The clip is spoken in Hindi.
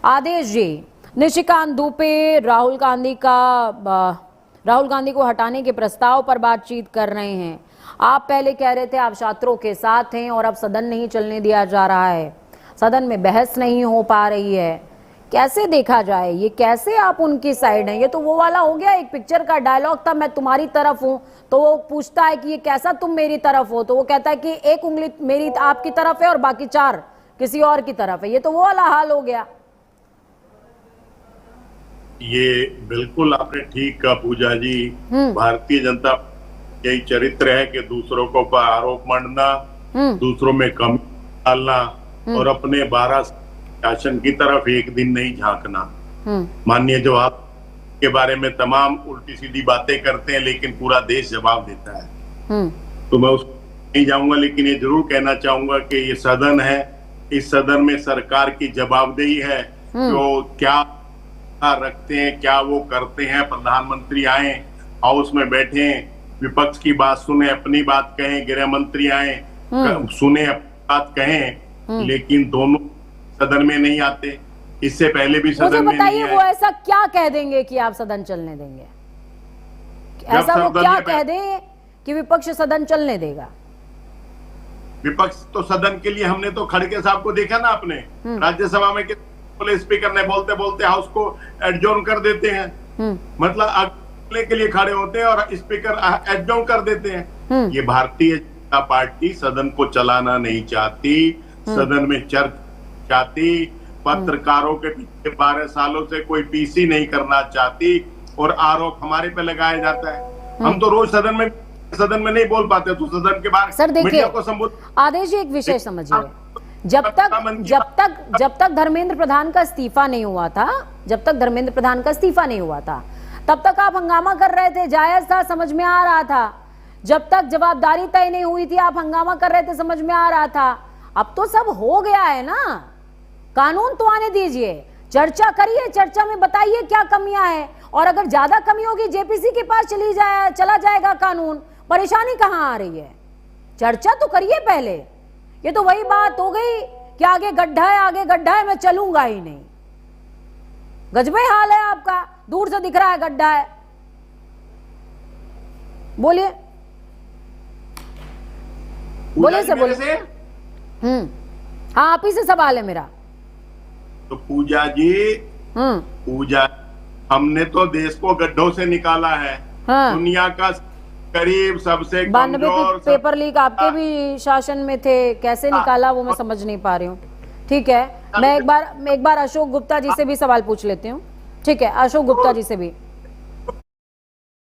आदेश जी, निशिकांत दुबे राहुल गांधी को हटाने के प्रस्ताव पर बातचीत कर रहे हैं। आप पहले कह रहे थे आप छात्रों के साथ हैं और अब सदन नहीं चलने दिया जा रहा है, सदन में बहस नहीं हो पा रही है। कैसे देखा जाए, ये कैसे आप उनकी साइड हैं? ये तो वो वाला हो गया, एक पिक्चर का डायलॉग था, मैं तुम्हारी तरफ हूं, तो वो पूछता है कि ये कैसा तुम मेरी तरफ हो, तो वो कहता है कि एक उंगली मेरी आपकी तरफ है और बाकी 4 किसी और की तरफ है। ये तो वो वाला हाल हो गया। ये बिल्कुल आपने ठीक कहा पूजा जी। भारतीय जनता यही चरित्र है कि दूसरों को पर आरोप मढ़ना, दूसरों में कमी डालना और अपने 12 शासन की तरफ एक दिन नहीं झांकना। माननीय जवाब के बारे में तमाम उल्टी सीधी बातें करते हैं, लेकिन पूरा देश जवाब देता है। तो मैं उस नहीं जाऊंगा, लेकिन ये जरूर कहना चाहूंगा कि ये सदन है, इस सदन में सरकार की जवाबदेही है। जो क्या रखते हैं, क्या वो करते हैं। प्रधानमंत्री आए, हाउस में बैठे, विपक्ष की बात सुने, अपनी बात कहें, गृह मंत्री आए सुने, अपनी बात कहें, लेकिन दोनों सदन में नहीं आते। इससे पहले भी सदन में नहीं आए। वो ऐसा क्या कह देंगे कि आप सदन चलने देंगे? ऐसा वो क्या कह दें कि विपक्ष सदन चलने देगा? विपक्ष तो सदन के लिए, हमने तो खड़गे साहब को देखा ना, आपने राज्यसभा में स्पीकर ने बोलते बोलते हाउस को एडजॉर्न कर देते हैं। मतलब अगले के लिए खड़े होते हैं और स्पीकर एडजॉर्न कर देते हैं। ये भारतीय जनता पार्टी सदन को चलाना नहीं चाहती, सदन में चर्चा चाहती, पत्रकारों के पीछे 12 सालों से कोई पीसी नहीं करना चाहती और आरोप हमारे पे लगाया जाता है। हम तो रोज सदन में नहीं बोल पाते, तो सदन के बाहर मीडिया को संबोधित। आदेश जी, एक विषय समझिए, जब तक धर्मेंद्र प्रधान का इस्तीफा नहीं हुआ था, तब तक आप हंगामा कर रहे थे, जायज था, समझ में आ रहा था। जब तक जवाबदारी तय नहीं हुई थी, आप हंगामा कर रहे थे, समझ में आ रहा था। अब तो सब हो गया है ना, कानून तो आने दीजिए, चर्चा करिए, चर्चा में बताइए क्या कमियां हैं, और अगर ज्यादा कमी होगी जेपीसी के पास चला जाएगा कानून। परेशानी कहां आ रही है? चर्चा तो करिए पहले। ये तो वही बात हो गई कि आगे गड्ढा है, मैं चलूंगा ही नहीं। गजबे हाल है आपका, दूर से दिख रहा है गड्ढा है। बोलिए बोलिए। हाँ, आप ही से सवाल है मेरा। तो पूजा जी, हमने तो देश को गड्ढों से निकाला है। हाँ। दुनिया का करीब सबसे 92 पेपर लीक आपके भी शासन में थे, कैसे निकाला वो मैं समझ नहीं पा रही हूँ। ठीक है, मैं एक बार अशोक गुप्ता जी से भी सवाल पूछ लेती हूँ। ठीक है, अशोक गुप्ता जी से भी।